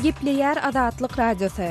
Gepleyer Azatlyk Radiosu.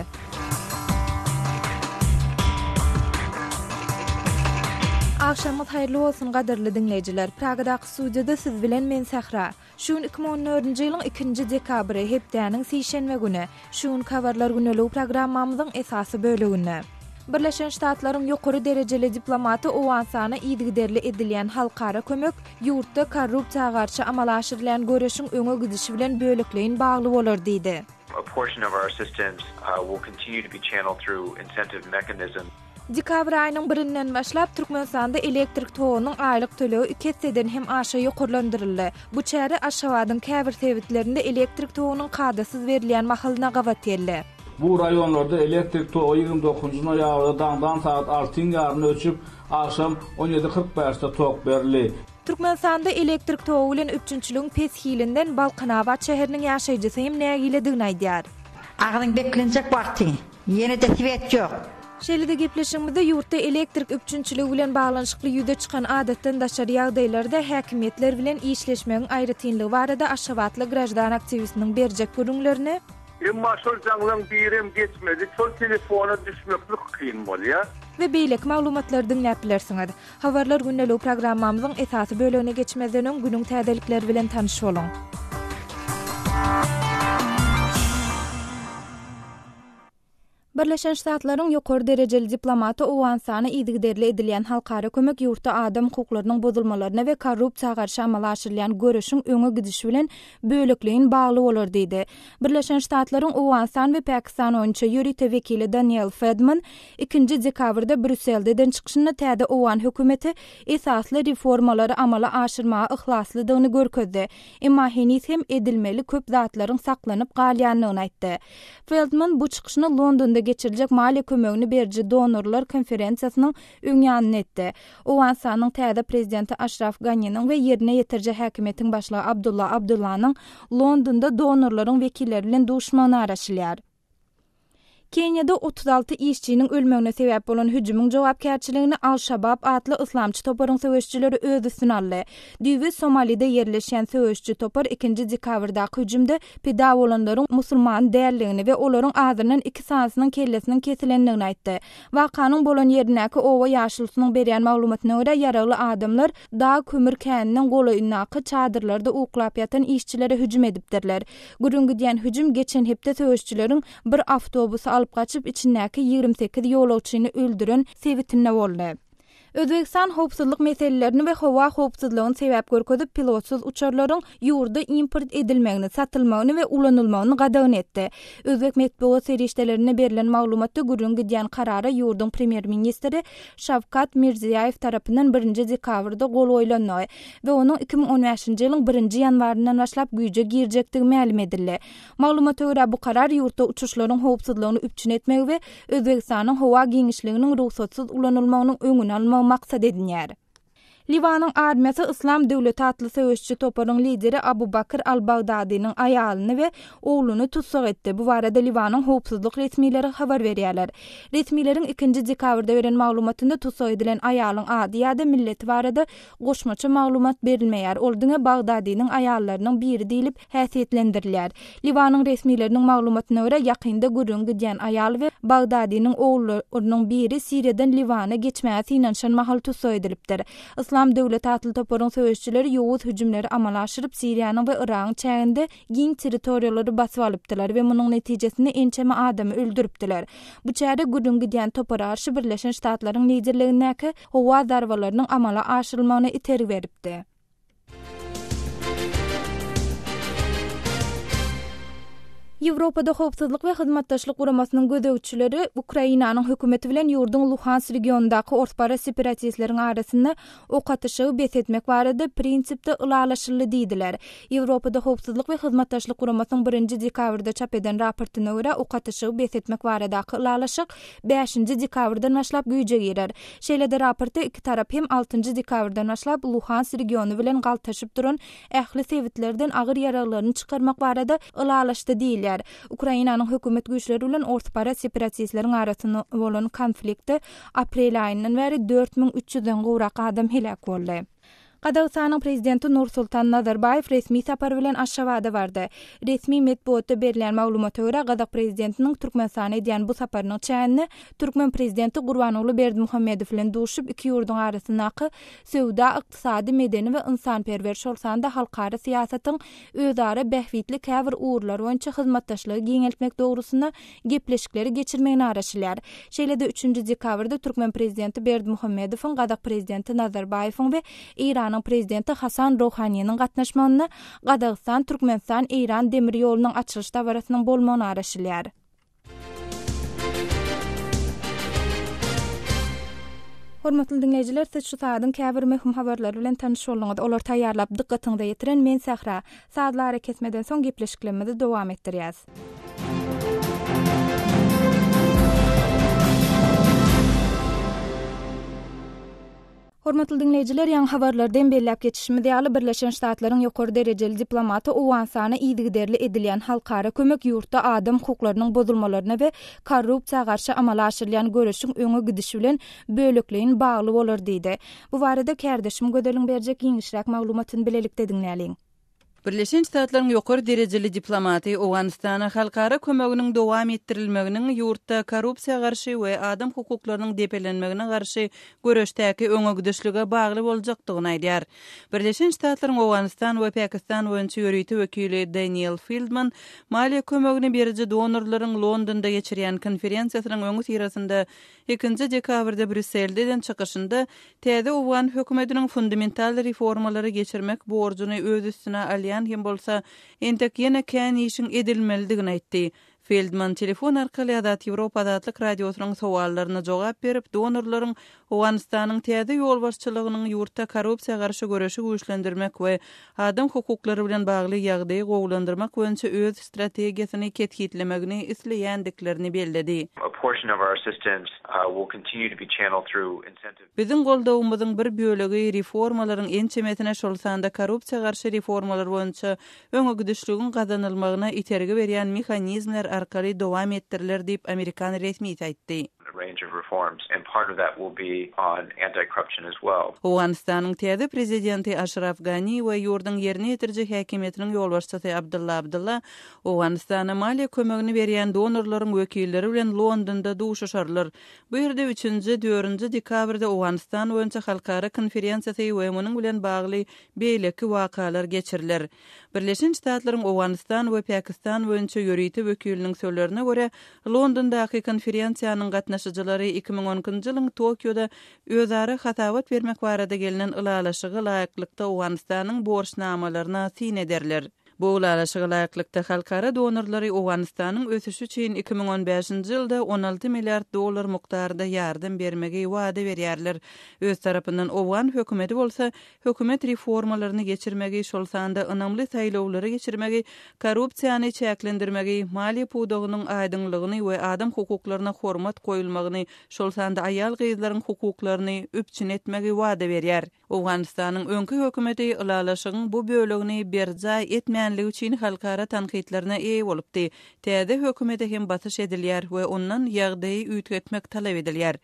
Akşamyz hayrly bolsun gaderli dinleyijiler. Pragadaky studiýada siz bilen men Sahra. Şuň 2014-nji ýylyň 2-nji dekabry hepdeniň seýşenme güni. Şuň kawarlar güneligi programmamyzyň esasy böleginde. Birleşen Ştatlaryň ýokary derejeli diplomaty owansana ýygyderli edilýän halkara kömek ýurtda korrupsiýaga garşy amal aşyrylan görüşiň öňe gidişi bilen bölekleýin bagly bolar diýdi. A portion of our assistance will continue to be channeled through incentive mechanisms. Dekabr aýynyň 1-inden başlap Türkmenistanda elektrik togynyň aýlyk töleği 2 hisseden hem aşağı ýokurlandyryldy. Bu çäre Aşgabatyň käbir sebitlerinde elektrik togynyň kadasyz berilýän mahalyna gawat edildi. Bu rayonlarda elektrik togy 29-njy ýaly daňdan saat 6-yň ýaryn öçüp akşam 17:45-de tok berildi. Türkmenistanda elektrik togy bilen üçünçülüň Peshilinden Balqanabat şäheriniň ýaşaýjysy hem nägiledigini aýdýar. Ağzın beklenecek vakti. Yeni de sivit yok. Şeýlede gepleşigimizde ýurtda elektrik üçünçüligi bilen baglanşykly ýüde çykan adatdan daşary ýagdaýlarda häkimetler bilen işleşmegiň aýry tynlygy barada Aşgabatly grajdan aktivistiniň berjek görüňlerini Emma şol jaňlaryň birim geçmedi. Şol telefona düşmeklik kyn bolýar. we beýlek maglumatlary dinläp bilersiňiz. Habarlar günneligi programmamyzyň esasy bölegine geçmezden öň günüň täzelikleri bilen tanyş boluň. Birleşen Ştatlaryň ýokary derejeli diplomaty owansana ýygyderli edilýän halkara kömek ýurtda adam hukuklarynyň bozulmalaryna we korrupsiýaga garşy amal aşyrylýan görüşiň öňe gidişi bilen bölekleýin bagly bolar diýdi. Birleşen Ştatlaryň Owansan we Pakistan oňça ýörite wekili Daniel Fedman 2-nji dekabrda Brüsselden çykyşyna täze Owan hökümeti esasly reformalary amala aşyrmaga ihlaslydygyny görkezdi. Emma henüz hem edilmeli köp zatlaryň saklanyp galýanlygyny aýtdy. Feldman bu çykyşyny Londonda geçirilecek mali kömegini berji donorlar konferensiýasynyň öňýanyny etdi. Owansanyň täze prezidenti Ashraf Ghani'niň we ýerine ýetirje häkimetiň başlygy Abdullah Abdullah'nyň Londonda donorlaryň wekilleri bilen duşmany araşylýar. Kenya'da 36 işçinin ölmegine sebäp bolan hüjümüň jogapkärçiligini Al-Shabab atly islamçy toparyň söwüşçileri öz üstüne aldy. Düýbi Somalide ýerleşen söwüşçi topar 2-nji dekabrdaky hüjümde pida bolanlaryň musulman dälligini we olaryň adynyň 2 sansynyň kellesiniň kesilendigini aýtdy. Wakanyň bolan ýerinäki owa ýaşylysynyň berýän maglumatyna görä ýaraly adamlar da kömür käniniň golaýyndaky çadyrlarda uklap ýatan işçilere hüjüm edipdirler. Gürüňki diýen hüjüm geçen hepde söwüşçileriň bir awtobusy alyp gaçyp içindäki 28 ýolagçyny öldüren sebitinde boldy. Özbekistan howpsuzlyk meselelerini we howa howpsuzlygyny sebäp görkezip pilotsuz uçarlaryň ýurda import edilmegini, satylmagyny we ulanylmagyny gadagan etdi. Özbek medeniýet serişdelerine berilen maglumatda gürüňki diýen karara ýurduň premier ministri Şavkat Mirziýaýew tarapyndan 1-nji dekabrda gol oýlandy we onuň 2015-nji ýylyň 1-nji ýanwaryndan başlap güýje girjektigi ma'lum edildi. Maglumata görä bu karar ýurtda uçuşlaryň howpsuzlygyny üpçün etmek we Özbekistanyň howa giňişliginiň ruhsatsyz ulanylmagynyň öňüni almak maksat edinýär. Liwanyň armiýasy Islam Döwleti atly söwüşçi toparyň lideri Abu Bakr al-Baghdadinyň aýalyny we ogluny tutsak etdi. Bu barada Liwanyň howpsuzlyk resmiýetleri habar berýärler. Resmiýetlerin 2-nji dekabrda beren maglumatynda tutsak edilen aýalyň ady ýa-da milleti barada goşmaça maglumat berilmeýär. Ol diňe Baghdadinyň aýallarynyň biri diýilip häsiýetlendirilýär. Liwanyň resmiýetleriniň maglumatyna görä ýakynda gürüňki diýen aýal we Baghdadinyň oglarynyň biri Siriýadan Liwana geçmäsi inanşan mahal tutsak edilipdir. İslam Döwleti atly toparyň söwüşçileri ýowuz hüjümleri amal aşyryp Siriýanyň we Iragyň çäginde giň territoriýalary basyp alypdylar we munyň netijesinde ençeme adamy öldüripdiler. Bu çäre gürüňki diýen topara garşy Birleşen Ştatlaryň liderligindäki howa darwalarynyň amala aşyrylmagyna iter beripdi. Ýewropada howpsuzlyk we hyzmatdaşlyk guramasynyň gözegçileri Ukrainanyň hökümeti bilen ýurduň Luhansk regionundaky ortpara separatistleriň arasynda ok atyşygy besetmek barada prinsipde ılalaşyly diýdiler. Ýewropada howpsuzlyk we hyzmatdaşlyk guramasynyň 1-nji dekabrda çap eden raportyna görä ok atyşygy besetmek baradaky ılalaşyk 5-nji dekabrdan başlap güýje girer. Şeýlede raportda iki tarap hem 6-njy dekabrdan başlap Luhansk regionu bilen galtaşyp duran ähli sebitlerden agyr ýaralaryny çykarmak barada ılalaşdy diýilýär. Ukrainanyň hökümet güýçleri bilen ortpara separatistleriň arasynda bolan konfliktde aprel aýyndan beri 4300-den gowrak adam helak boldy. Qazaqstanyň prezidenti Nursultan Nazarbayev resmi sapar bilen Aşgabatda bardy. Resmi medeniýetde berilen maglumata görä Gazak prezidentiniň Türkmenistana edýän bu saparynyň çäňini Türkmen prezidenti Gurbanuly Berdimuhammedow bilen duşup iki ýurdun arasyndaky söwda, ykdysady, medeni we ynsanperwer şolsanda halkara siýasatyň özara bähwitli käbir uğurlar boýunça hyzmatdaşlygy giňeltmek dogrusyna gepleşikleri geçirmegini araşdyrlar. Şeýle-de 3-nji dekabrda Türkmen prezidenti Berdimuhammedowyň Gazak prezidenti Nazarbayewyň we İran prezidenti Hasan Rouhanyň gatnaşmagyna Qazaqstan, Türkmenistan, İran demir ýolunyň açylyş dabarasynyň bolmagyny araşdyrlar. Hormatly dinleyijiler, siz şu saatın käbir möhüm habarlary bilen tanyş bolňyz. Olar taýýarlap diqqatyňyza ýetiren men Sahra. Saatlara kesmeden soň gepleşiklerimizi dowam etdirýäs. Hormatly dinleyijiler, ýa-ni habarlardan belläp geçişimiz ýaly Birleşen Ştatlaryň ýokary derejeli diplomaty Owan sany ýygyderli edilýän halkara kömek ýurtda adam hukuklarynyň bozulmalaryna we korrupsiýaga garşy amala aşyrylýan görüşiň öňe gidişi bilen bölekliň bagly bolar diýdi. Bu barada kärdeşim Gödeliň berjek ýeňişräk maglumatyny bilelikde dinläliň. Birleşen Ştatlaryň ýokary derejeli diplomaty Owganistana halkara kömeginiň dowam etdirilmeginiň ýurtda korrupsiýaga garşy we adam hukuklarynyň depelenmegine garşy görüşdäki öňe gidişlige bagly boljakdygyny aýdýar. Birleşen Ştatlaryň Owganistan we Pakistan boýunça ýörüýti wekili Daniel Fieldman maliýe kömegini beriji donorlaryň Londonda geçirýän konferensiýasynyň öňü sirasynda 2-nji dekabrda Brüsselde çykyşynda täze Owgan hökümetiniň fundamental reformalary geçirmek borjuny öz üstüne alýan hem bolsa entek ýene kän işin edilmelidigini aýtdy. Feldman telefon arkaly Adat Ýewropa Adatlyk radiosynyň sowallaryna jogap berip, donorlaryň Owganistanyň täze ýolbaşçylygynyň ýurtda korrupsiýaga garşy görüşi güýçlendirmek we adam hukuklary bilen bagly ýagdaýy gowlandyrmak boýunça öz strategiýasyny ketgitlemegini isleýändiklerini belledi. A portion of our assistance will continue to be channeled through incentive. Bizim goldawymyzyň bir bölegi reformalaryň ençemetine şolsanda korrupsiýaga garşy reformalar boýunça öňe gidişligin gazanylmagyna itergi berýän mexanizmler arkaly dowam ettiriler diýip Amerikan resmiýeti aýtdy. Range of reforms, and part of that will be on anti-corruption as well. Owganistanyň täze prezidenti Ashraf Ghani we ýurdun ýerine ýetirjek häkimetiniň ýolbaşçysy Abdulla Owganistana maliýe kömegini berýän donorlaryň wekilleri bilen Londonda duşuşarlar. Bu ýerde 3-nji 4-nji dekabrda Owganistan boýunça halkara konferensiýasy we munyň bilen bagly beýleki wakalar geçiriler. Birleşen Ştatlaryň Owganistan we Pakistan boýunça ýörüýti wekiliniň sözlerine görä, Londondaky konferensiýanyň gatnaşyjylary 2010-njy ýylyň Tokioda özara hatawat bermek barada gelinen ulalaşygy laýyklykda Owganistanyň borçnamalaryna sin ederler. Bu ulalaşygy laýyklykda halkara donorlary Owganistanyň ösüşi üçin 2015-nji ýylda 16 milliard dollar mukdarda ýardym bermegi wada berýärler. Öz tarapyndan Owgan hökümeti bolsa, hökümet reformalaryny geçirmegi, şolsanda ynamly saýlawlary geçirmegi, korrupsiýany çäklendirmegi, maliýe pudugynyň aýdynlygyny we adam hukuklaryna hormat goýulmagyny, şolsanda aýal gyzlaryň hukuklaryny üpçün etmegi wada berýär. Owganistanyň öňkü hökümeti ulalaşygyň bu bölegini berjay etmänligi üçin halkara tanqidlerine eýe bolupdy. Täze hökümete hem batyş edilýär we ondan ýagdaýy üýtgetmek talap edilýär.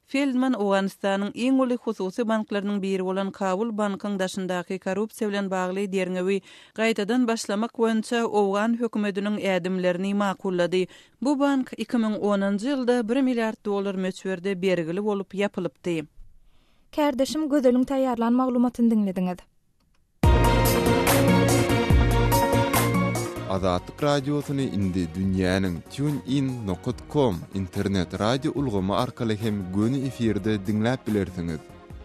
Feldman Owganistanyň iň uly hususy banklarynyň biri bolan Kabul bankynyň daşyndaky korrupsiýa bilen bagly derňewi gaýtadan başlamak boýunça Owgan hökümetiniň ädimlerini makullady. Bu bank 2010-njy ýylda 1 milliard dollar möçberde bergili bolup ýapylypdy. Kärdeşim Gödeliň taýýarlan maglumatyny dinlediňiz. Azatlyk radiosyny indi dünýäniň tunein.com internet radio ulgamy arkaly hem göni efirde dinläp bilersiňiz.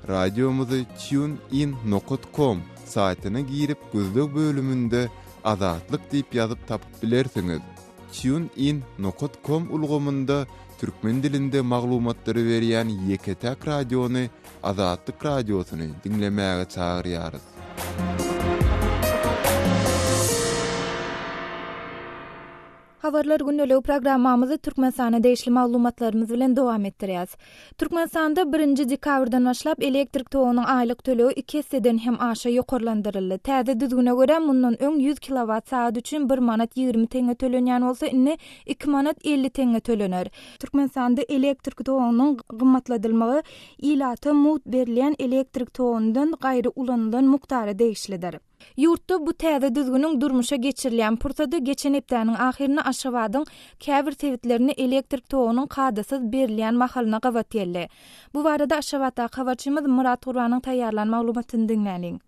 Radiomuzy tunein.com saýtyna girip gözlek bölümünde Azatlyk diýip ýazyp tapyp bilersiňiz. tunein.com ulgamynda türkmen dilinde maglumatlary berýän ýeketäk radiony Azatlyk radiosyny dinlemäge çagyrýarys. Habarlar günnälik programmamyzy Türkmenistana değişli maglumatlarymyz bilen dowam etdirýäs. Türkmenistanda 1-nji dekabrdan başlap elektrik togynyň aýlyk төлegi 2 hisseden hem aşa ýokarlandyryldy. Täze düzgüne görä mundan öň 100 kWh üçin 1 manat 20 teňe tölenýän bolsa, indi 2 manat 50 teňe tölenir. Türkmenistanda elektrik togynyň gymmatladylmagy ilata mut berilýän elektrik togyndan gaýry ulanylan muktary değişlidir. Yurtda bu täze düzgünüň durmuşa geçirilýän pursady geçen hepdäniň ahyryna Aşgabatyň käbir tewitlerini elektrik togynyň kadasyz berilýän mahalyna gawat geldi. Bu barada Aşgabatda habarçymyz Murat Gurwanyň taýýarlan maglumatyny dinläniň.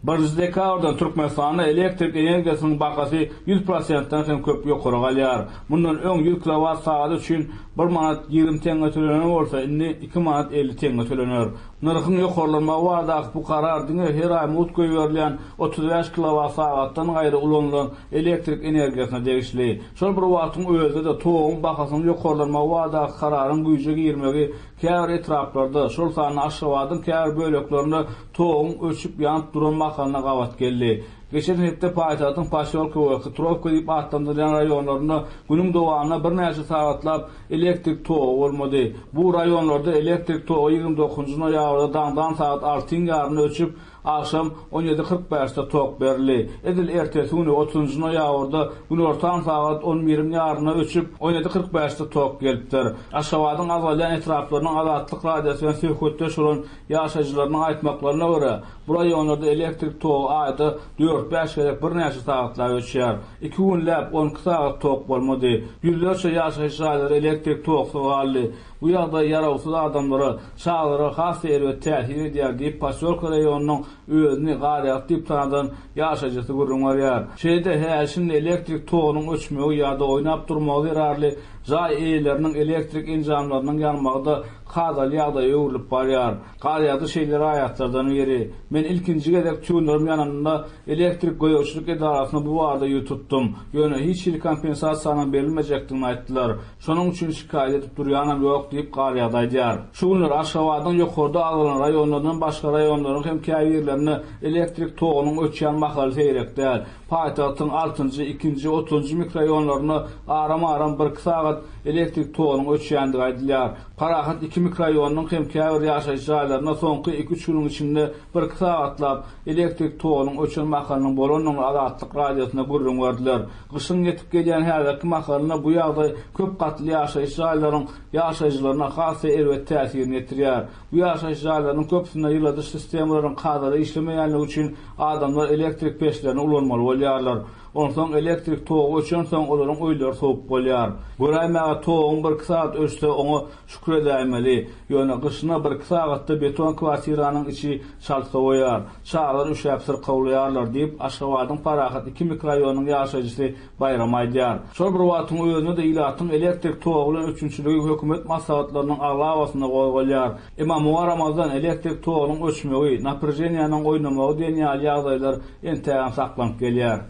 1 dekabrdan Türkmenistanda elektrik energiýasynyň bahasy 100%-dan hem köp ýokary galýar. Mundan öň 100 kWh üçin 1 manat 20 teňe tölenýän bolsa, indi 2 manat 50 teňe tölenýär. Narxyň ýokarlanmagy barada bu karar diňe her aý mut goýurilýän 35 kWh-dan gaýry ulanylan elektrik energiýasyna degişli. Şol bir wagtyň özünde de togyň bahasynyň ýokarlanmagy barada kararyň güýje girmegi käbir etraplarda, şol sany Aşgabatyň käbir böleklerinde togyň öçüp ýanyp duran mahalyna gawat geldi. Geçen hepde paýtagyň Paşolka we Kutrovka diýip atlandyrýan raýonlaryna günüň dowamyna bir näçe sagatlap elektrik togy bolmady. Bu raýonlarda elektrik togy 29-njy noýabrda daňdan saat 6:00 öçüp akşam 17:45-de tok berildi. Edil ertesi günü 30-njy noýabrda gün ortaň saat 11:00 öçüp 17:45-de tok gelipdir. Aşgabatyň azalýan etraplarynyň azatlyk radiýasy bilen söhbetde şuran ýaşaýjylarynyň aýtmaklaryna görä, bu raýonlarda elektrik togy aýda 4-5 gerek bir näçe saatlar öçýär. 2 günläp 12 saat tok bolmady. Ýüzlerçe ýaşaýjylar elektrik togy aldy. Bu ýagdaý ýarawsyz adamlara, şahlara has we täsir edýär diýip Paşolka raýonunyň özüni gaýat diýip tanadan ýaşaýjysy görünýär. Şeýde häşin elektrik togynyň öçmegi ýa-da oýnap durmagy ýararly jaý eýleriniň elektrik enjamlarynyň ýanmagda kadal ýagdaý öwrülip barýar. Gaýady şeýler aýatlardan biri. Men ilkinji gezek çuňlarym ýanynda elektrik goýuşluk edarasyny bu barada ýutdum. Ýöne hiç bir kompensasiýa berilmejekdigini aýtdylar. Şonuň üçin şikayet edip durýanam ýok diýip gaýady aýdýar. Şu günler Aşgabatyň ýokarda alynan raýonlardan başga raýonlaryň hem käbirlerine elektrik togynyň öçýän mahaly seýrekdäl. Paýtagtyň 6-njy, 2-nji, 30-njy mikroraýonlaryna aram-aram 1 saat elektrik togynyň öçýändigi aýdylýar. Parahat 2 mikroraýonyň hem käbir ýaşaýjy jaýlaryna soňky 2-3 ýylyň içinde 1 saatlap elektrik togynyň öçen mahalynyň bolanyň azatlyk radiýasyna gürrüň berdiler. Gyşyň ýetip gelýän häzirki mahalyna bu ýagdaý köp gatly ýaşaýjy jaýlaryň ýaşaýjylaryna has we täsirini ýetirýär. Bu ýaşaýjy jaýlaryň köpsinde ýyladyş sistemlaryň kadary işlemeýänligi üçin adamlar elektrik peşlerini ulanmaly bolýarlar. Ondan elektrik togy öçen soň olaryň öýleri soğup bolýar. Göräýmäge togyň 1 saat öçse oňa şükür edämeli. Ýöne gyşyna 1 saatda beton kwartiranyň içi şaltsa goýar. Şahlar üşäp syrkawlaýarlar diýip Aşgabatyň Parahat 2 mikroraýonyň ýaşaýjysy Bayram aýdýar. Şol bir wagtyň özünde de ilatyň elektrik togy bilen üçünçiligi hökümet maslahatlarynyň aglawasyna goýulýar. Emma Muharramazdan elektrik togynyň öçmegi, naprejeniýanyň oýnamagy diýen ýagdaýlar entägän saklanyp gelýär.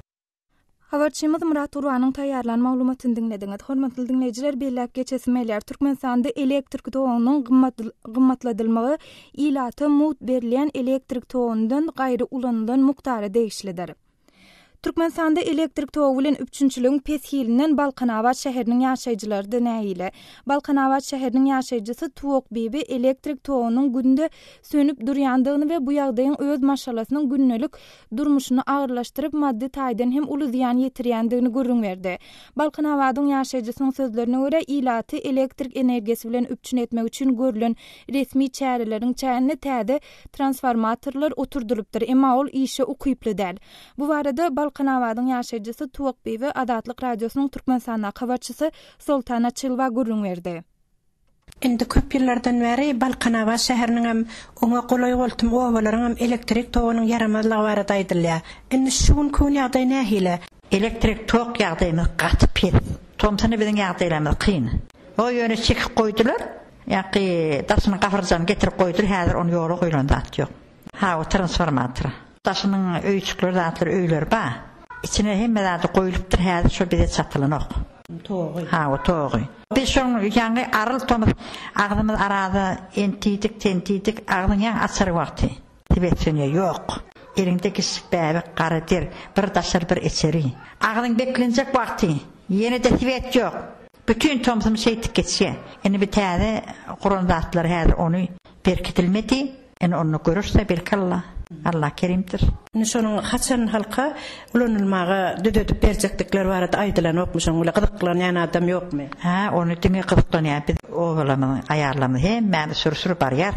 Habarçymyz Murat Gurwanyň taýýarlan maglumatyny dinlediňiz. Hormatly dinleýijiler, belläp geçesmeler Türkmenistanda elektrik togynyň gymmatladylmagy ilata mut berilýän elektrik togyndan gaýry ulanylan muktary değişlidir. Türkmenistanda elektrik togy bilen üçünçiligiň peshilinden Balkanawat şäheriniň ýaşaýjylary näýile. Balkanawat şäheriniň ýaşaýjysy Tuwok Bibi elektrik togynyň günde sönüp durýandygyny we bu ýagdaýyň öz maşalasynyň günnelik durmuşyny agyrlaşdyryp maddi taýdan hem uly ziýan ýetirýändigini görüň berdi. Balkanawatyň ýaşaýjysynyň sözlerine görä ilaty elektrik energiýasy bilen üçin etmek üçin görülen resmi çäreleriň çäne täze transformatorlar oturdurypdyr, emma ol işe ukyply däl. Bu barada Balkanawatyň ýaşaýjysy Tuwok Bibi Adatlyk radiosynyň Türkmenistana habarçysy Soltana Çylwa görüň berdi. Indi köp ýyllardan beri Balkanawat şäheriniň oňa golay boltum owalaryň elektrik togynyň yaramazlygy barada aýdylýar. Indi şu gün ýagdaý nähile? Elektrik tok ýagdaýmy gatyp pir. Tomsany bilen ýagdaýlamy kyn. O ýöne çekip goýdular. Ýa-ki daşyny gafyrjan getirip goýdular, häzir onu ýola goýulan zat ýok. Ha, o transformator. Daşynyň öýçükleri zatlary öýler ba. İçine hemme zat goýulypdyr, häzir şo bide satylanyk. Togy. Ha, o togy. Biz şoň ýangy aryl tomuz agdymyz arada entidik agdyň ýa açar wagty. Tibetçene ýok. Elinde kisik bäbi garadir, bir daşar bir içeri. Agdyň beklenjek wagty. Yeni de sivet yok. Bütün Thompson şeytik geçse. Yani bir tane Kur'an'daatlar her onu berkitilmedi. Yani onu görürse belki Allah kerimdir. Şonun haçan halka ulanılmağa düdüdüp berjekdikler barada aydylan okmuşan ula gydyklanan adam ýokmy? Ha, onu diňe gydyklanan biz oğlamyň ayarlamy hem mäni sür bar ýar.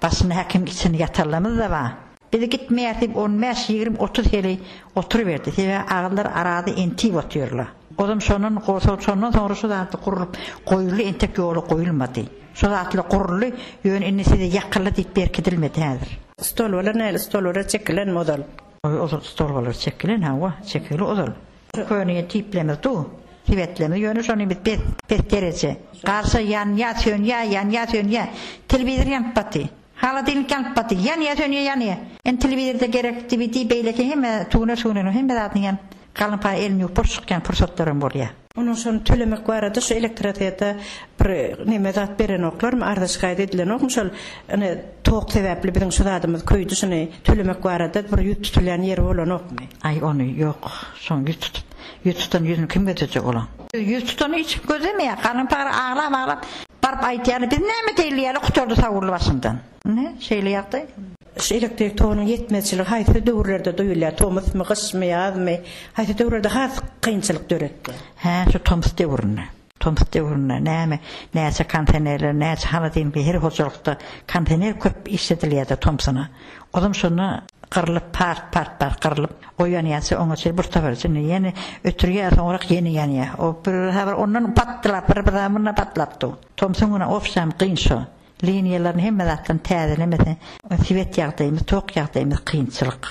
Başyna hakim için yatarlamyz da bar. Biz gitmeýärdik 15-20-30 heli oturuverdi. Sebäbi aglar arada enti otýarlar. Odam şonun sonra şu da kurup koyully entek ýoly koyulmady. Şu zatly kurully ýön innesi de ýakyrly diýip berkitilmedi häzir. Stol bolar näle stol bolar çekilen model. O stol bolar çekilen hawa çekili odal. Köýüne tiplemez tu. Tibetleme ýöne şonu bit 5 derece. Garşy yan ýa. Telewizor ýanpady. Hala diň ýanpady. Yan ýa. En telewizorda gerekli biti beýleki hem tuğuna hem zatyn kalın pa elini ýupursykyan pursatlarym bolýar. Onun şonu tölemek barada şu elektrikete bir nimedat beren oklarmy ardaş gaýda edilen okmuşal ene tok sebäpli biziň şu adamyz köýde şunu tölemek barada bir ýut tutulýan ýeri bolan okmy? Ay onu ýok. Şoň ýututan ýüzüni kim götürecek olan? Ýututan hiç gözemeýär. Kalın pa ağlap barp aýtýar biz näme diýilýär kuturdy sagurly başyndan. Ne şeýle ýagdy? Şu elektrik toğunun yetmezçilik hayatı dövrlerde duyulýar. Tomuz mu, kış mı, yaz mı? Hayatı dövrlerde hayat kıyınçılık döretdi. Şu Tomuz dövrüne. Näçe kontenerler, näçe haladyn bir her hojalykda kontener köp işledilýärdi Tomsana. Odam şonu qırılıp part qırılıp oýanýarsy oňa çel bir tabarjy ýene ötürýär soňra ýene ýanýa. O bir habar ondan patlap bir zamana patlapdy. Tomson ona ofşam kıyınçy. Liniýalaryny hemme zatdan täzelemese, siwet ýagdaýymyz, tok ýagdaýymyz kıyınçylyk.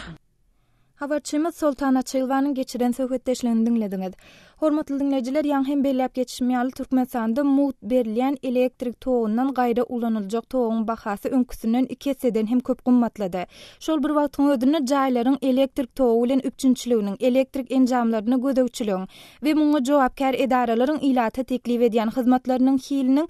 Habarçymyz Soltana Çylwanyň geçiren söhbetdeşligini dinlediňiz. Hormatly dinleýijiler, ýa hem belläp geçişmeýärli Türkmenistanda mut berilýän elektrik togundan gaýra ulanyljak toguň bahasy öňküsinden 2 seden hem köp gymmatlady. Şol bir wagtyň ödüne jaýlaryň elektrik togu bilen üçünçiliginiň, elektrik enjamlaryny gödäwçiligiň we muňa jogapkär edaralaryň ilata teklip edýän hyzmatlarynyň hiliniň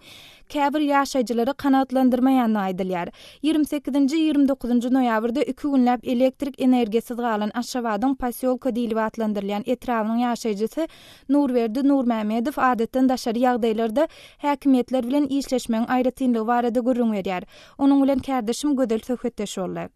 käbir ýaşaýjylary kanatlandyrmaýanyny aýdylýar. 28-29 noýabrda 2 günläp elektrik energiýasiz galan Aşgabatyň Pasyolka diýilip atlandyrylýan etrawynyň ýaşaýjysy Nurberdi Nurmämedow adatdan daşary ýagdaýlarda häkimetler bilen işleşmeň aýratynlygy barada görüň berýär. Onuň bilen kärdeşim gödel söhbetdeş boldy.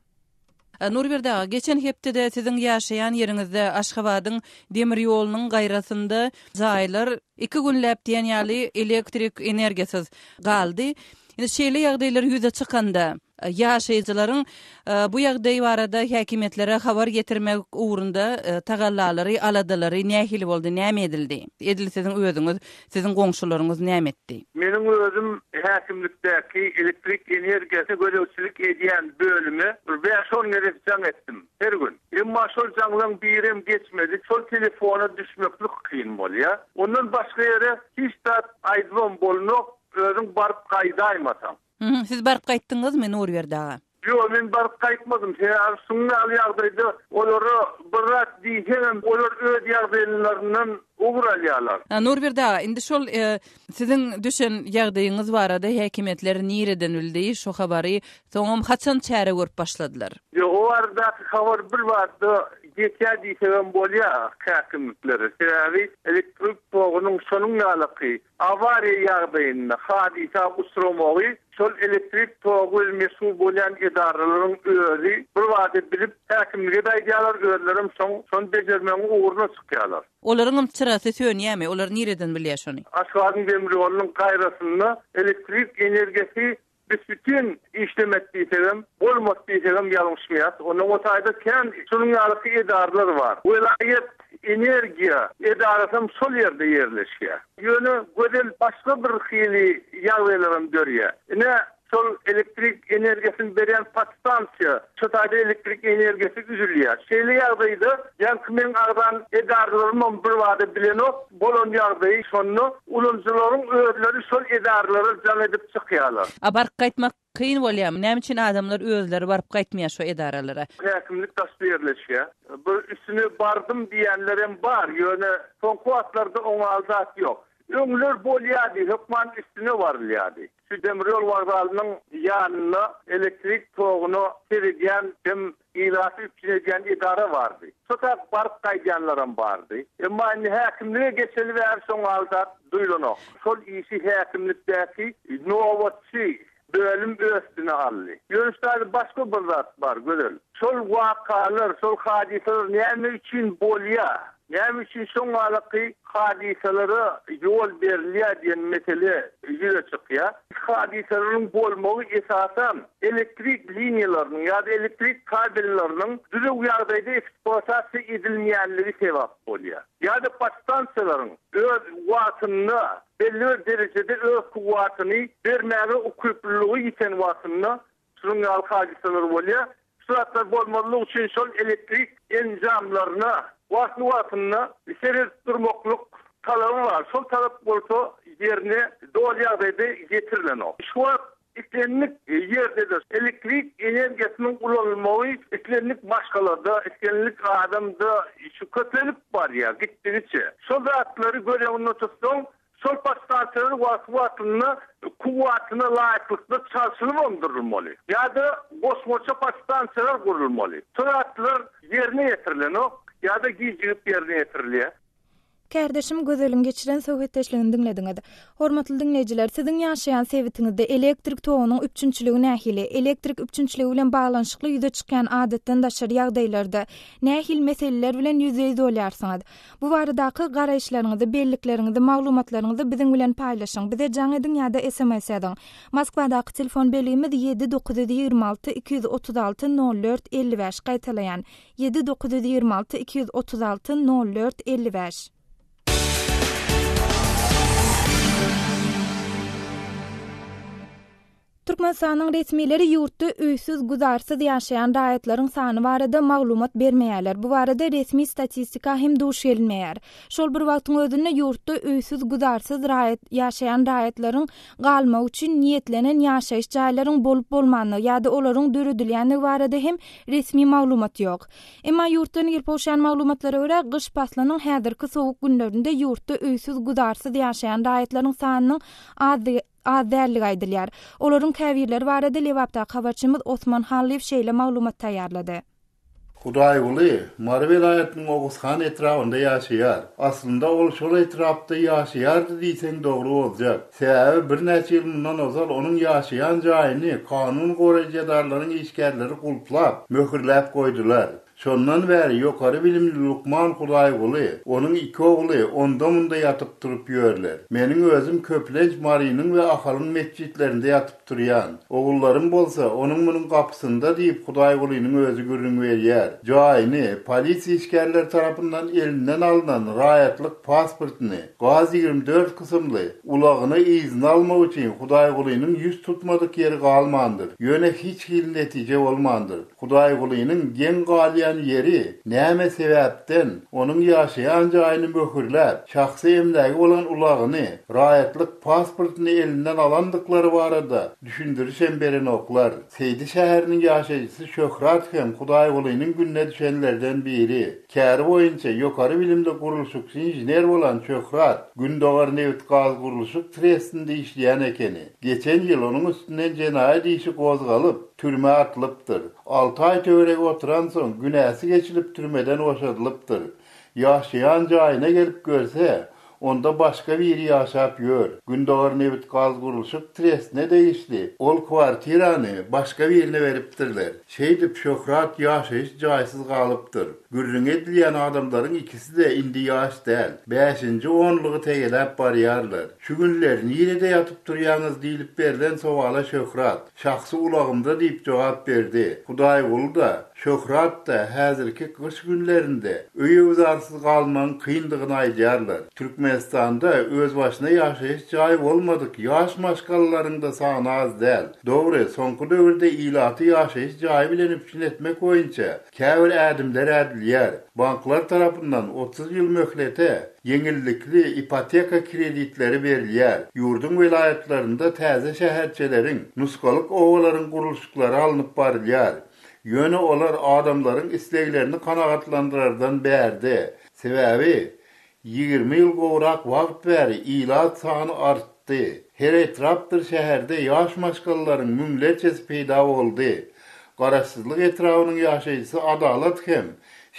Nurberdi, geçen hepde siziň ýaşaýan ýeriňizde Aşgabatyň demir ýolunyň gaýrasynda jaýlar 2 günläp diýen ýaly elektrik energiýasiz galdy. Indi şeýle ýagdaýlar ýüze çykanda ýaşaýjylaryň bu ýagdaý barada häkimetlere habar getirmek uğrunda tagallalary, aladalary nähili boldy, näme edildi? Edildi siziň özüňiz, siziň goňşularyňyz näme etdi? Meniň özüm häkimlikdäki elektrik energiýasy gödäwçilik edýän bölümi 5-10 ýere etdim her gün. Emma şol jaňlaryň birim geçmedi. Şol telefona düşmeklik kyn bolýar. Ondan başga ýere hiç zat aýdylmam bolnok, özüm baryp gaýdaýmasam. Siz barıp gaýtdyňyzmy Nurberdi aga? Yo, men barıp gaýtmadym. Şuňa ýagdaýda olary birat diýen, olar öz ýagdaýlaryndan ugralýarlar. Nurberdi aga, indi şol siziň düşen ýagdaýyňyz barada häkimetler nireden bildi, şo habary soňam haçan çäre görüp başladylar? Yo, o arada habar bir wagtda geçýär diýsem bolýar häkimlikleri. Sebäbi elektrik togunyň şonuň ýalyky awariýa ýagdaýynda hadisa usramagy şol elektrik togu mesul bolýan edaralaryň özi bir wagtda bilip häkimlige daýýarlar, özlerim şon bejermeňi uğruna çykýarlar. Olaryň çyrasy sönýärmi? Olar nireden bilýär şonu? Aşgabatyň demir ýolunyň gaýrasynda elektrik energiýasy bütün işlemek diýsem, bolmak diýsem ýalňyşmýar. Onuň otaýda kän şonuň ýaly edarlar bar. Welaýet energiýa edarasym şol ýerde ýerleşýär. Ýöne gödel başga bir hili ýagdaýlarym görýär. Ine şol elektrik energiýasyny beren podstansiýa, şotaýda elektrik energiýasy üzülýär. Şeýle ýagdaýda ýa-da ardan edarlarymyň bir wagtda bilenok, bolan ýagdaýy şonu ulunjylaryň özleri şol edarlary jan edip çykýarlar. Barıp gaýtmak kyn bolýar. Näme üçin adamlar özleri barıp gaýtmaýar şo edarlara? Häkimlik tasdirleşýär. Bir üstüne bardım diýenlerim bar. Ýöne konkurslarda oňa zat ýok. Öňler bolýardy, hökman üstüne barylýardy. Şu demiryol wagdalynyň ýanyna elektrik toguny serýän hem ilaty üçin edýän idara bardy. Sotak barıp kaydanlaram bardı. Emma häkimliğe geçeli ver soň alda duyulanok. Sol iyisi häkimlikdäki novatçı bölüm üstüne aldı. Yönüsterde başka bir zat var görelim. Sol vakalar, sol hadiseler näme için bolya? Näme için soň alaky hadiselere yol berilýär diýen mesele ýüze çykýar. Hadiselerin bolmagy esasen elektrik liniýalarynyň ýa-da elektrik kabelleriniň düzgün ýagdaýda eksploatasiýa edilmeýänligi sebäp bolýar. Ýa-da podstansiýalaryň öz watyny belli derecede öz kuwatyny bermäge ukuplulygy ýeten watyny şunun hadiseler bolýar. Suratlar bolmalyk üçin şol elektrik enjamlaryny watyny seredip durmakluk talaby var. Şol talap bolsa yerine doğru ýagdaýda getirilen o. Şu iklimlik yerde de elektrik enerjisinin kullanılmağı iklimlik başkalarda, iklimlik adamda şu kötülük var ya gittiğince. Şol zatları göre onu tutsun, şol podstansiýalar watyny kuwatyna laýyklykda çalışylyp ondurulmaly. Ýa-da gosmoça podstansiýalar gurulmaly. Şol zatlar yerine getirilen o. Ya da gizlip yerine getirilýär. Kardeşim gözelin geçiren söhbetdeşligini dinlediňiz. Hormatly dinleýijiler, siziň ýaşaýan sewiňizde elektrik togynyň üpçünçiligi nähili, elektrik üpçünçiligi bilen baglanyşykly ýüze çykýan adatdan daşary ýagdaýlarda nähil meseleler bilen ýüze bolýarsyňyz? Bu baradaky garaýşlaryňyzy, bellikleriňizi, maglumatlaryňyzy biziň bilen paýlaşyň. Bize jaň ediň ýa-da SMS ýazyň. Moskwadaky telefon belligimiz 7926 236 04 55. Gaýtalaýan 7926 236 04 55. Türkmenistanyň resmileri ýurtda öýsüz guzarsız ýaşaýan raýatlaryň sany barada maglumat bermeýärler. Bu barada resmi statistika hem duş gelmeýär. Şol bir wagtyň özünde ýurtda öýsüz guzarsız ýaşaýan raýatlaryň galmagy üçin niýetlenen ýaşaýyş jaýlaryň bolup bolmanyny ýa-da olaryň döredilýäni barada hem resmi maglumat ýok. Emma ýurtdan gelýän maglumatlara görä gyş paslanyň häzirki sowuk günlerinde ýurtda öýsüz guzarsız ýaşaýan raýatlaryň sanynyň azderligi aýdylýar. Olaryň käbirleri barada Lewapda habarçymyz Osman Halliew şeýle maglumat taýýarlady. Hudaý uly, Mary welaýatynyň Oguzhan etrafynda ýaşaýar. Aslynda ol şol etrapda ýaşaýardy diýseň dogry boljak. Sebäbi bir näçe ýyl mundan ozal onuň ýaşaýan jaýyny kanun goraýjylaryň işgärleri gulplap, möhürläp goýdular. Şondan bäri ýokary bilimli Lukman Hudaý uly, onuň iki ogly onda munda ýatyp turup ýörler. Meniň özüm köplenç Marynyň we ahalyň mesjitlerinde ýatyp durýan. Ogullarym bolsa onuň munyň gapysynda diýip Hudaý ulynyň özü gürrüň berýär. Jaýyny polisiýa işgärleri tarapyndan elinden alynan raýatlyk pasportyny, gaz 24 kysymly ulagyny izin almak üçin Hudaý ulynyň ýüz tutmadyk ýeri galmandyr. Ýöne hiç hil netije bolmandyr. Hudaý ulynyň gen galýan yeri näme sebäpden onuň ýaşaýan jaýyny möhürläp, şahsy emlägi bolan ulagyny, raýatlyk pasportyny elinden alandyklary barada düşündirişen beren oklar. Seydi şäheriniň ýaşaýjysy Şöhrat hem Hudaý ulynyň günne düşenlerden biri. Käri boýunça ýokary bilimde gurulşuk inженер bolan Şöhrat, Gündogar Newt gaz gurulşuk tresinde işleýän ekeni. Geçen ýyl onuň üstünden jenaýat işi gozgalyp, türme atlypdyr. 6 ay töwerek oturan soň günäsi geçilip türmeden boşadylypdyr. Ýaşaýan jaýyna gelip görse, onda başka bir ýaşap ýör. Gündogar Newt gaz gurulşuk tresine değişdi. Ol kwartirany başka birine beripdirler. Şeýdip Şöhrat ýaşaýyş jaýsyz galypdyr. Gürrüň edilýän adamlaryň ikisi de indi ýaş däl. 5-nji onlugy tegelep barýarlar. Şu günler nirede ýatyp durýaňyz diýilip berilen sowala Şöhrat şahsy ulagymda diýip jogap berdi. Hudaý uly da Şöhrat da häzirki gyş günlerinde öýe uzarsyz galmagyň kyndygyny aýdýarlar. Türkmenistanda öz başyna ýaşaýyş jaý bolmadyk ýaş maşgallalaryň da sany az däl. Dogry, soňky döwürde ilaty ýaşaýyş jaý bilen üpçün etmek boýunça käbir ädimler edilýär. Banklar tarapyndan 30 ýyl möhlete yeňillikli ipoteka kreditleri berilýär. Ýurdun welaýatlarynda täze şäherçeleriň, nuskalyk owalaryň gurulşuklary alınıp barylýar. Ýöne olar adamlaryň isleglerini kanagatlandyrardan bärdi. Sebäbi 20 ýyl gowrak wagt bäri ilat sany artdy. Her etrapdyr şäherde ýaş maşgallalaryň müňlerçesi peýda boldy. Garaşsyzlyk etrafynyň ýaşaýjysy adalat hem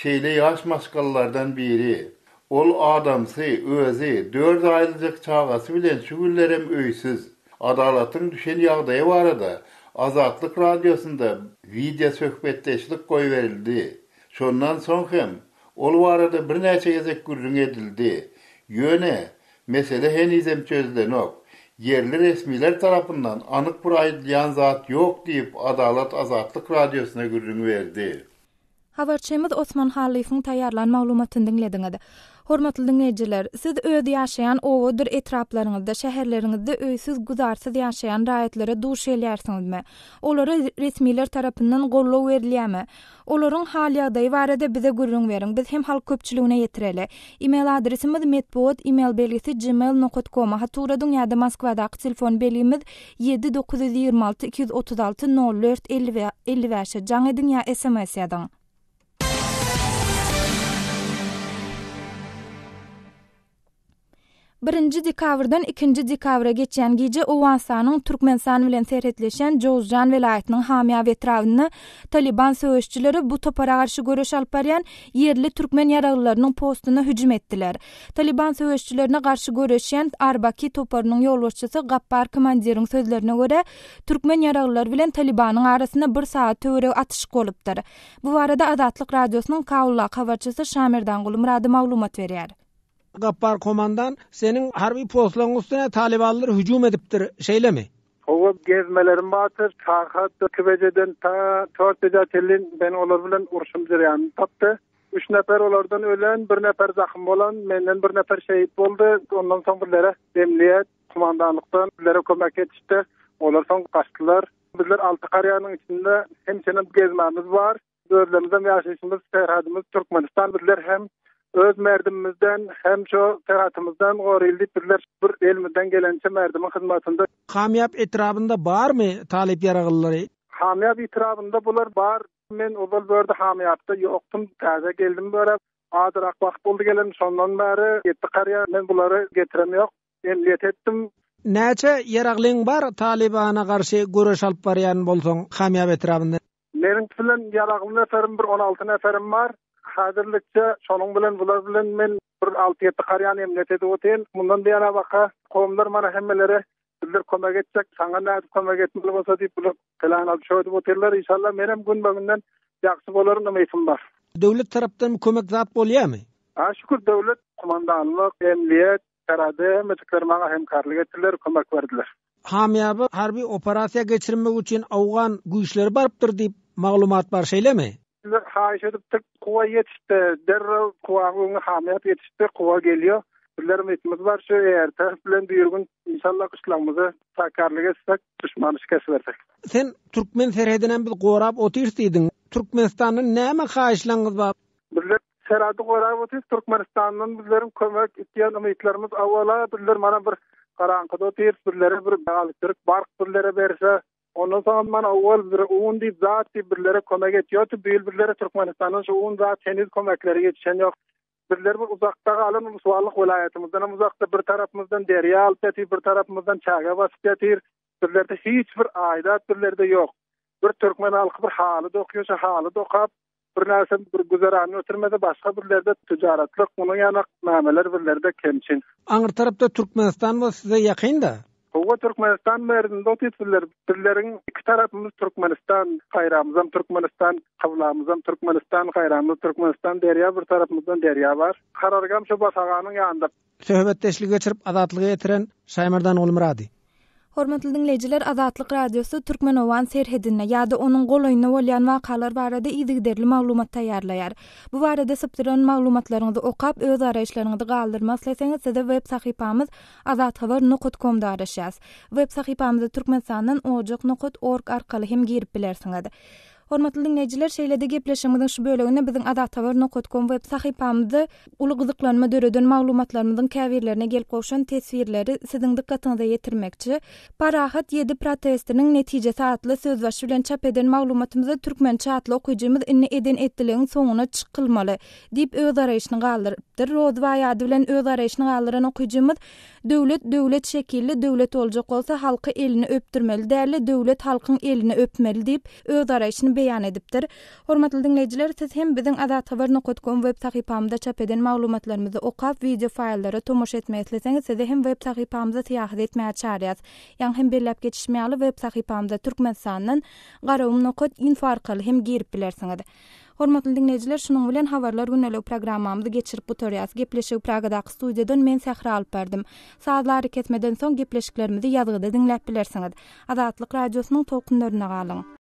şeýle ýaş maşgallardan biri. Ol adamsy özi 4 aýlyk çagasy bilen şugullerem öýsüz. Adalatyň düşen ýagdaýy barada Azatlyk radiosunda video söhbetleşlik goýberildi. Şondan soň hem ol barada bir näçe gezek gürrüň edildi. Ýöne mesele henizem çözlenok. Yerli resmiler tarapyndan anyk bir aýdylýan zat ýok diýip Adalat Azatlyk radiosuna gürrüň berdi. Habarçymyz Osman Halifoň taýýarlan maglumatyny dinlediňiz. Hormatly dinleýijiler, siz öýde ýaşaýan owadyr etraplaryňyzda, şäherleriňizde öýsüz guzarsız ýaşaýan raýatlary duş elýärsiňizmi? Olara resmiler tarapyndan gollaw berilýärmi? Olaryň hal ýagdaýy barada bize gürrüň beriň. Biz hem halk köpçüligine ýetireli. E-mail adresimiz metbuat e-mail belgisi gmail.com. Hatura dünýäde Moskwadaky telefon belgimiz 7926 236 04 55. Jaňy dünýä SMS ýadyň. 1 dekabrdan 2 dekabra geçen gece Owansanyň Türkmenistan bilen serhetleşen Jowzjan welaýatynyň Hamya we Trawyny Taliban söýüşçileri bu topara garşy görüş alyp barýan yerli türkmen ýaraglylarynyň postuna hüjüm etdiler. Taliban söýüşçilerine garşy görüşen Arbaki toparynyň ýolbaşçysy Gappar komandiriň sözlerine görä, türkmen ýaraglylar bilen Talibanyň arasynda 1 saat töwereg atyşyk bolupdyr. Bu barada Azatlyk radiosynyň Kaula habarçysy Şamirdan Gulumrady maglumat berýär. Gappar komandan senin harbi postlaryň üstüne Talibanlar hüjüm edipdir, şeýlemi? O gezmelerim batır, tahat Kıvece'den ta 4 telin ben olar bilen uruşum jaraýany tapdy. 3 nefer olardan ölen, 1 nefer zahym bolan, menden 1 nefer şehit boldy. Ondan soň birlere emniyet, kumandanlykdan birlere kömek etişdi. Olar soň kaçdylar. Bizler 6 qarýanyň içinde hem senin gezmemiz var. Gözlemizden ýaşaýyşymyz, serhadymyz Türkmenistan birler hem öz merdimimizden hem şu teratımızdan gorildi birler bir elmizden gelençe merdimin hizmetinde. Hamyap etrafında barmy talip ýaragyllary? Hamyap etrafında bular bar. Men ol börde hamyapda ýokdum. Täze geldim böyle. Adyrak wagt boldy gelen şondan bäri 7 qarya men bulary getiremýok. Emniyet etdim. Näçe ýaraglyň bar Talibana garşy görüş alyp barýan bolsaň Hamyap etrafında? Meniň bilen ýaragly neferim bir 16 neferim bar. Hazırlıkça şonuň bilen bular bilen men bir 6-7 qarýany emniyet edip otyň. Mundan diýana baka gowumlar mana hemmeleri bizler kömek etjek, saňa näde kömek etmeli bolsa diýip bular plan alyp şöýdip otyrlar. Inşallah menem gün bagyndan ýaxşy bolaryň ümidim bar. Döwlet tarapdan kömek zat bolýarmy? Şükür döwlet, kumandanlyk, emniyet, tarady, meteklermaga hemkarlyk etdiler, kömek berdiler. Hamyaby harbi operasiýa geçirmek üçin awgan güýçleri barpdyr diýip maglumat bar, şeýlemi? Bizler haýyş edip kuwa yetişdi, derrew kuwagyny hamyap yetişdi, kuwa gelýär. Bizler ümitimiz bar şu ýerde bilen bir gün inşallah kışlamyzy sakarlyk etsek, düşmany şikes bersek. Sen Türkmen serhedinden bir gorap otyrsydyň. Türkmenistanyň näme haýyşlaryňyz bar? Bizler serhady gorap otyrys, Türkmenistanyň bizleriň kömek etýän ümitlerimiz awala bizler mana bir garaňkyda otyrys, bizlere bir galyk bark bizlere berse. Ondan soň man awal bir uğun diýip zat diýip birlere kömek etýär. Büýül birlere Türkmenistanyň şu uğun zat heniz kömekleri ýetişen ýok. Birler bir uzakda galan Ulusallyk welaýatymyzdan uzakda bir tarapymyzdan derýa alyp ýetir, bir tarapymyzdan çaga basyp ýetir. Birlerde hiç bir aýdat birlerde ýok. Bir türkmen halky bir haly dokýar, haly dokap bir näse bir güzerany ötürmede başga birlerde tijaratlyk, munyň ýanak nämeler birlerde kemçin. Aňyr tarapda Türkmenistan we size ýakynda. Bu Türkmenistan merdinde otyrlar. Birleriň iki tarapymyz Türkmenistan, gaýramyzam Türkmenistan, kawlamyzam Türkmenistan, gaýramyz Türkmenistan derýa, bir tarapymyzdan derýa bar. Karargam şu basaganyň ýanynda. Söhbetdeşlik geçirip azatlygy ýetiren Şaýmardan Gulumrady. Hormatly dinleýijiler, Azatlyk radiosy Türkmenowan serhedine ýa-da onuň golaýyna bolýan wakalar barada ýygderli maglumat taýýarlaýar. Bu barada sypdyran maglumatlaryňyzy okap öz araýşlaryňyzy galdyrmak isleseňiz, size web sahypamyz azathabar.com-da araşýas. Web sahypamyzda turkmensanyň.org arkaly hem girip bilersiňiz. Hormatly dinleýijiler, şeýlede gepleşigimiziň şu böleginde biziň azathabar.com web sahypamyzda uly gyzyklanma döreden maglumatlarymyzyň käbirlerine gelip goşan tesvirleri siziň dikkatiňize ýetirmekçi. Parahat 7 protestiniň netijesi atly sözbaşy bilen çap eden maglumatymyzda türkmençe atly okujymyz inni eden etdilegiň soňuna çykylmaly diýip öz araýşyny galdyrypdyr. Rozwa ýady bilen öz araýşyny galdyran okujymyz döwlet şekilli döwlet boljak bolsa halky elini öpdirmeli, däli döwlet halkyň elini öpmeli diýip öz araýşyny beýan edipdir. Hormatly dinleýijiler, siz hem biziň azathabar.com web sahypamyzda çap eden maglumatlarymyzy okap, video faýllary tomoş etmek isleseňiz, size hem web sahypamyza täýär etmäge çarýas. Ýa-ni hem belläp geçişmeýärli web sahypamyzda türkmenistanyň garawum.info arkaly hem girip bilersiňiz. Hormatly dinleýijiler, şunuň bilen habarlar günellik programmamyzy geçirip butorýas. Gepleşik Pragadaky studiýadan men Sähra alyp berdim. Saatlar ketmeden soň gepleşiklerimizi ýazgyda dinläp bilersiňiz. Azatlyk radiosynyň tolkunlaryna galyň.